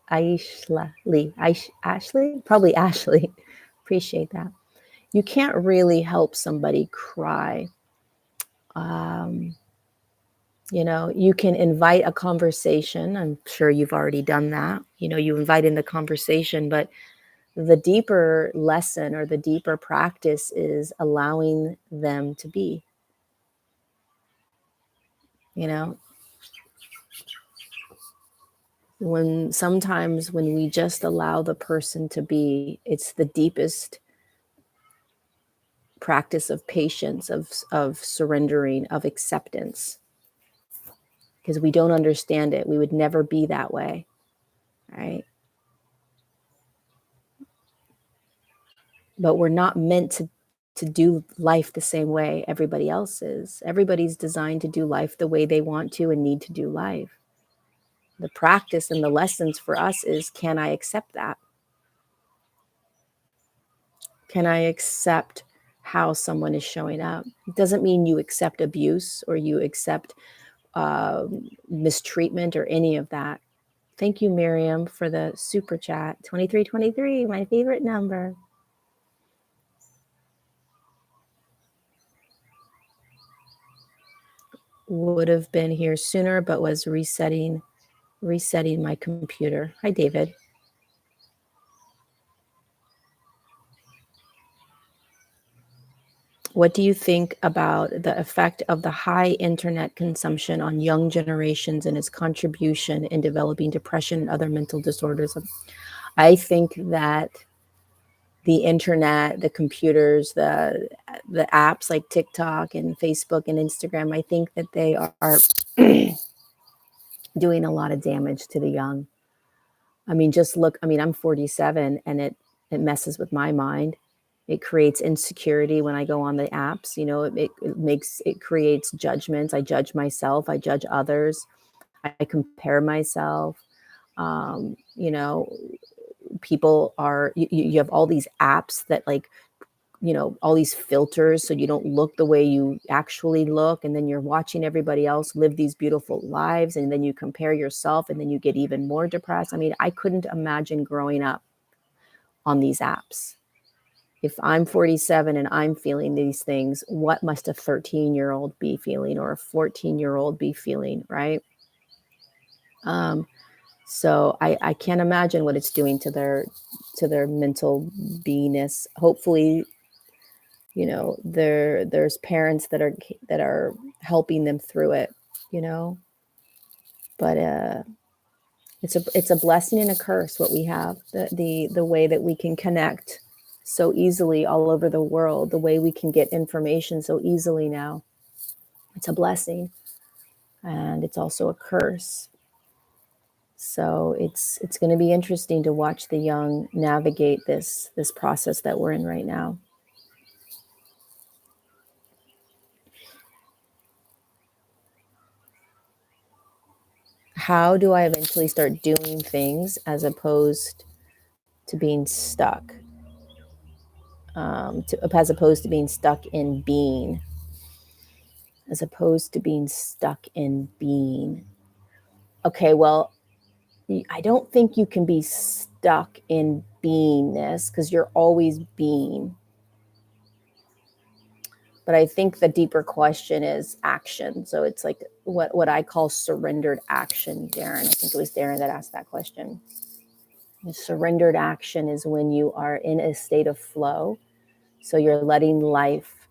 S1: Lee, Ashley, probably Ashley. Appreciate that. You can't really help somebody cry. You know, you can invite a conversation. I'm sure you've already done that. You know, you invite in the conversation, but the deeper lesson or the deeper practice is allowing them to be. You know, sometimes when we just allow the person to be, it's the deepest practice of patience, of surrendering, of acceptance. Because we don't understand it. We would never be that way, right? But we're not meant to do life the same way everybody else is. Everybody's designed to do life the way they want to and need to do life. The practice and the lessons for us is, can I accept that? Can I accept how someone is showing up? It doesn't mean you accept abuse or you accept mistreatment or any of that. Thank you, Miriam, for the super chat. 2323, my favorite number. Would have been here sooner, but was resetting my computer. Hi, David. What do you think about the effect of the high internet consumption on young generations and its contribution in developing depression and other mental disorders? I think that the internet, the computers, the apps like TikTok and Facebook and Instagram, I think that they are doing a lot of damage to the young. I mean, just look, I mean, I'm 47 and it messes with my mind. It creates insecurity when I go on the apps. You know, it creates judgments. I judge myself. I judge others. I compare myself. You know, people are, you have all these apps that like, all these filters so you don't look the way you actually look, and then you're watching everybody else live these beautiful lives, and then you compare yourself, and then you get even more depressed. I mean, I couldn't imagine growing up on these apps. If I'm 47 and I'm feeling these things, what must a 13-year-old be feeling, or a 14-year-old be feeling, right? So I can't imagine what it's doing to their mental beingness. Hopefully, there's parents that are helping them through it, but it's a blessing and a curse what we have, the way that we can connect so easily all over the world, the way we can get information so easily now. It's a blessing, and it's also a curse. So it's going to be interesting to watch the young navigate this process that we're in right now. How do I eventually start doing things as opposed to being stuck? As opposed to being stuck in being. As opposed to being stuck in being. Okay, well, I don't think you can be stuck in beingness, because you're always being. But I think the deeper question is action. So it's like what I call surrendered action, Darren. I think it was Darren that asked that question. The surrendered action is when you are in a state of flow. So you're letting life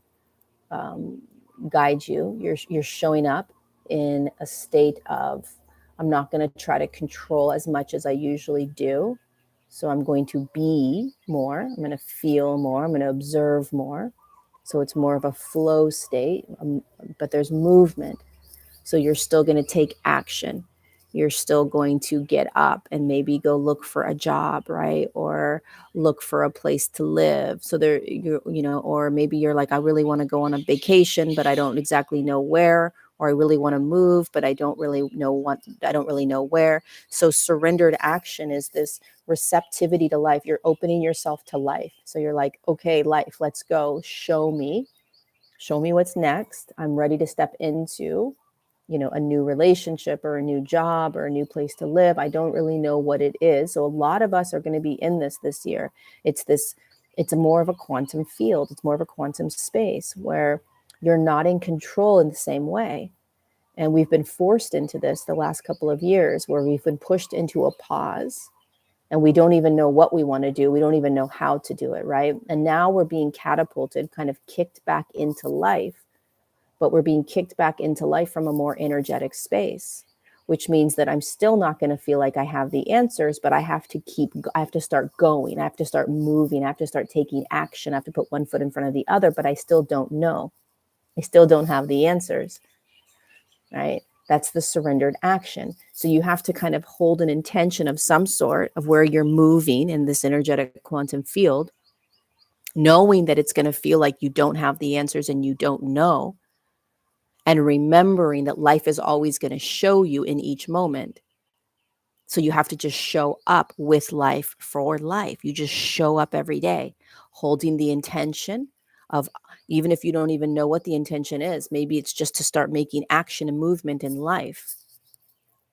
S1: guide you. You're showing up in a state of, I'm not going to try to control as much as I usually do. So I'm going to be more. I'm going to feel more. I'm going to observe more. So it's more of a flow state, but there's movement. So you're still going to take action. You're still going to get up and maybe go look for a job, right? Or look for a place to live. So there, or maybe you're like, I really want to go on a vacation, but I don't exactly know where. Or I really want to move, but I don't really know where. So surrendered action is this receptivity to life. You're opening yourself to life. So you're like, okay, life, let's go. Show me what's next. I'm ready to step into, a new relationship or a new job or a new place to live. I don't really know what it is. So a lot of us are going to be in this year. It's more of a quantum field. It's more of a quantum space where you're not in control in the same way. And we've been forced into this the last couple of years, where we've been pushed into a pause, and we don't even know what we want to do. We don't even know how to do it, right? And now we're being catapulted, kind of kicked back into life, but we're being kicked back into life from a more energetic space, which means that I'm still not going to feel like I have the answers, but I have to start going. I have to start moving. I have to start taking action. I have to put one foot in front of the other, but I still don't know. I still don't have the answers, right? That's the surrendered action. So you have to kind of hold an intention of some sort of where you're moving in this energetic quantum field, knowing that it's going to feel like you don't have the answers and you don't know, and remembering that life is always going to show you in each moment. So you have to just show up with life for life. You just show up every day, holding the intention of, even if you don't even know what the intention is, maybe it's just to start making action and movement in life,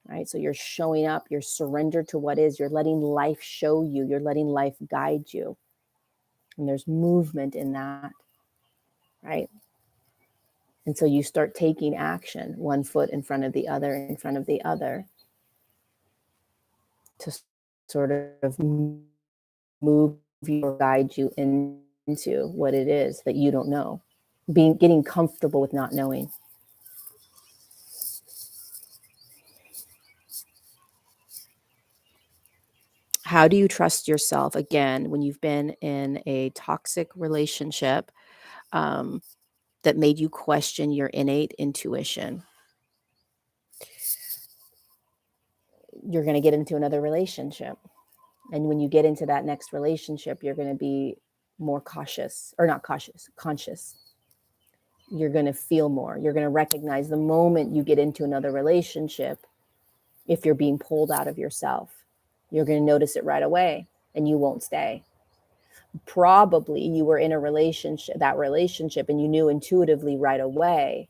S1: right? So you're showing up, you're surrendered to what is, you're letting life show you, you're letting life guide you. And there's movement in that, right? And so you start taking action, one foot in front of the other, to sort of move you or guide you into what it is that you don't know, getting comfortable with not knowing. How do you trust yourself again when you've been in a toxic relationship that made you question your innate intuition? You're going to get into another relationship. And when you get into that next relationship, you're going to be more conscious. You're going to feel more. You're going to recognize the moment you get into another relationship, if you're being pulled out of yourself, you're going to notice it right away. and you won't stay. Probably you were in a relationship, and you knew intuitively right away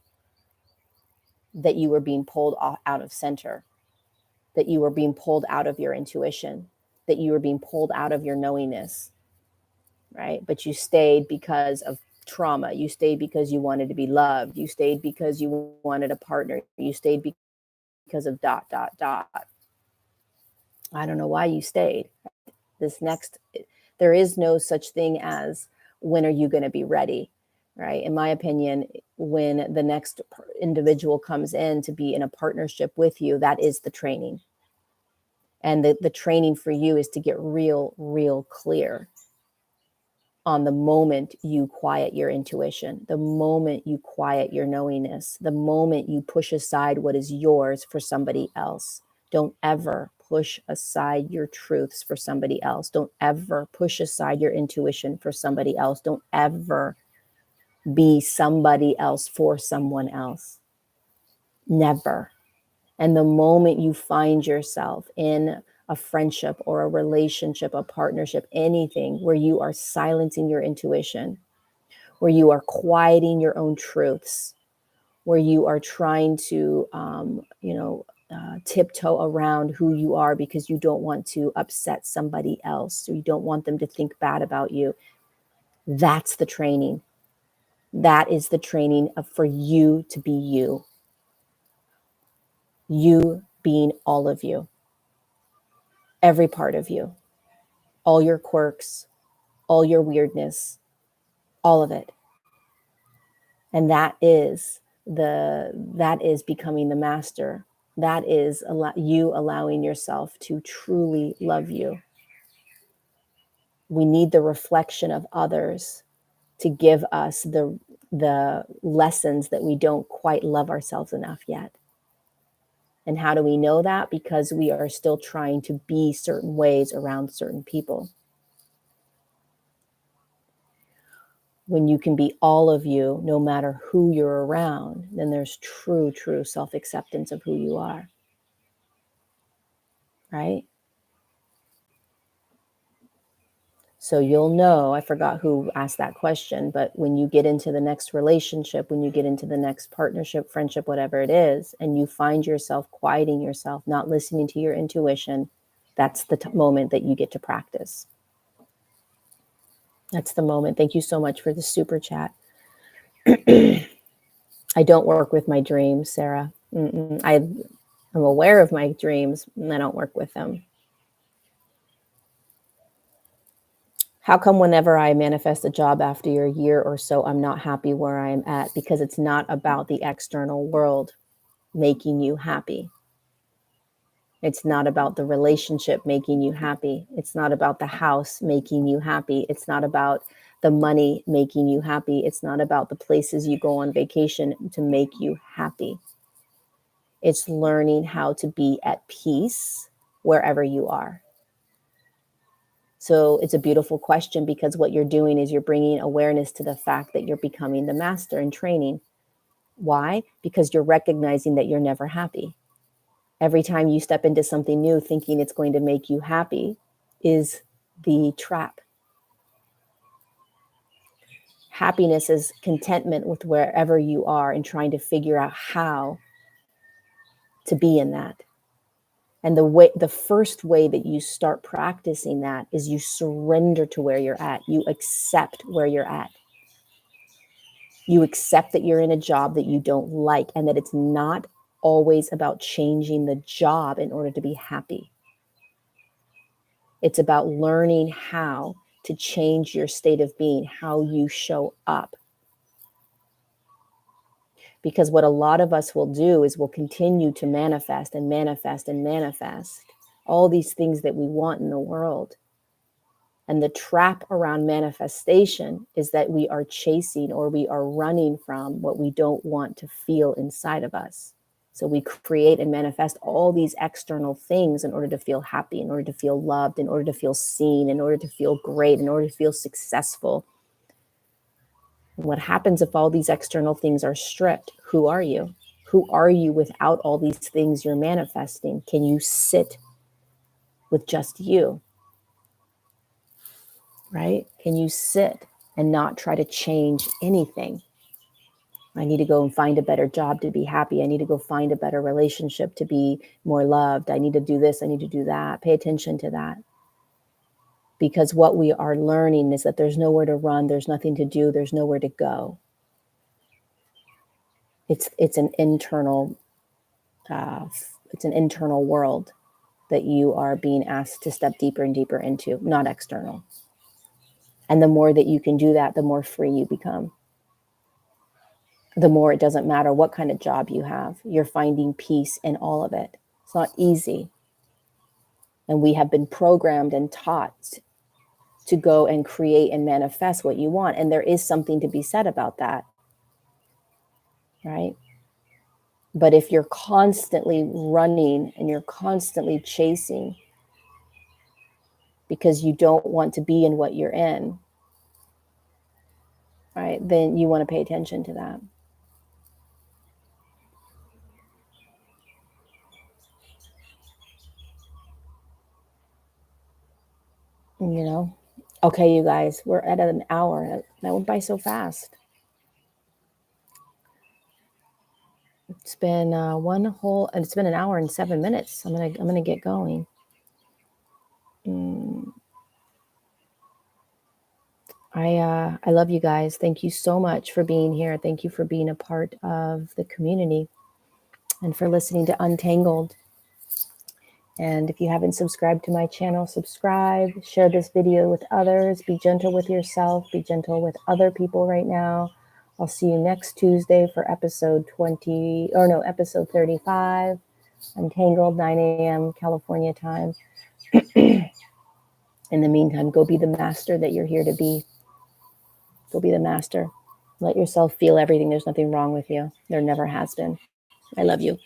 S1: that you were being pulled out of center, that you were being pulled out of your intuition, that you were being pulled out of your knowingness, right? But you stayed because of trauma. You stayed because you wanted to be loved. You stayed because you wanted a partner. You stayed because of ... I don't know why you stayed. There is no such thing as when are you going to be ready, right? In my opinion, when the next individual comes in to be in a partnership with you, that is the training. And the training for you is to get real clear on the moment you quiet your intuition, the moment you quiet your knowingness, the moment you push aside what is yours for somebody else. Don't ever push aside your truths for somebody else. Don't ever push aside your intuition for somebody else. Don't ever be somebody else for someone else. Never. And the moment you find yourself in a friendship or a relationship, a partnership, anything where you are silencing your intuition, where you are quieting your own truths, where you are trying to, tiptoe around who you are because you don't want to upset somebody else, so you don't want them to think bad about you. That's the training. That is the training for you to be you. You being all of you. Every part of you, all your quirks, all your weirdness, all of it. And that is becoming the master. That is you allowing yourself to truly love you. We need the reflection of others to give us the lessons that we don't quite love ourselves enough yet. And how do we know that? Because we are still trying to be certain ways around certain people. When you can be all of you, no matter who you're around, then there's true self-acceptance of who you are. Right? So you'll know, I forgot who asked that question, but when you get into the next relationship, when you get into the next partnership, friendship, whatever it is, and you find yourself quieting yourself, not listening to your intuition, that's the moment that you get to practice. That's the moment. Thank you so much for the super chat. I don't work with my dreams, Sarah. I'm aware of my dreams, and I don't work with them. How come whenever I manifest a job after a year or so, I'm not happy where I am at? Because it's not about the external world making you happy. It's not about the relationship making you happy. It's not about the house making you happy. It's not about the money making you happy. It's not about the places you go on vacation to make you happy. It's learning how to be at peace wherever you are. So it's a beautiful question, because what you're doing is you're bringing awareness to the fact that you're becoming the master in training. Why? Because you're recognizing that you're never happy. Every time you step into something new thinking it's going to make you happy is the trap. Happiness is contentment with wherever you are and trying to figure out how to be in that. And the first way that you start practicing that is you surrender to where you're at. You accept where you're at. You accept that you're in a job that you don't like, and that it's not always about changing the job in order to be happy. It's about learning how to change your state of being, how you show up. Because what a lot of us will do is we'll continue to manifest and manifest and manifest all these things that we want in the world. And the trap around manifestation is that we are chasing, or we are running from, what we don't want to feel inside of us. So we create and manifest all these external things in order to feel happy, in order to feel loved, in order to feel seen, in order to feel great, in order to feel successful. And what happens if all these external things are stripped? Who are you? Who are you without all these things you're manifesting? Can you sit with just you? right? Can you sit and not try to change anything? I need to go and find a better job to be happy. I need to go find a better relationship to be more loved. I need to do this. I need to do that. Pay attention to that. Because what we are learning is that there's nowhere to run. There's nothing to do. There's nowhere to go. It's an internal world that you are being asked to step deeper and deeper into, not external. And the more that you can do that, the more free you become. The more it doesn't matter what kind of job you have, you're finding peace in all of it. It's not easy. And we have been programmed and taught to go and create and manifest what you want. And there is something to be said about that, right? But if you're constantly running and you're constantly chasing because you don't want to be in what you're in, right, then you want to pay attention to that. You know? Okay, you guys, we're at an hour. That went by so fast. It's been it's been an hour and 7 minutes. I'm gonna get going. I love you guys. Thank you so much for being here. Thank you for being a part of the community and for listening to Untangled. And if you haven't subscribed to my channel, subscribe, share this video with others, be gentle with yourself, be gentle with other people right now. I'll see you next Tuesday for episode 35, Untangled, 9 a.m. California time. In the meantime, go be the master that you're here to be. Go be the master. Let yourself feel everything. There's nothing wrong with you. There never has been. I love you.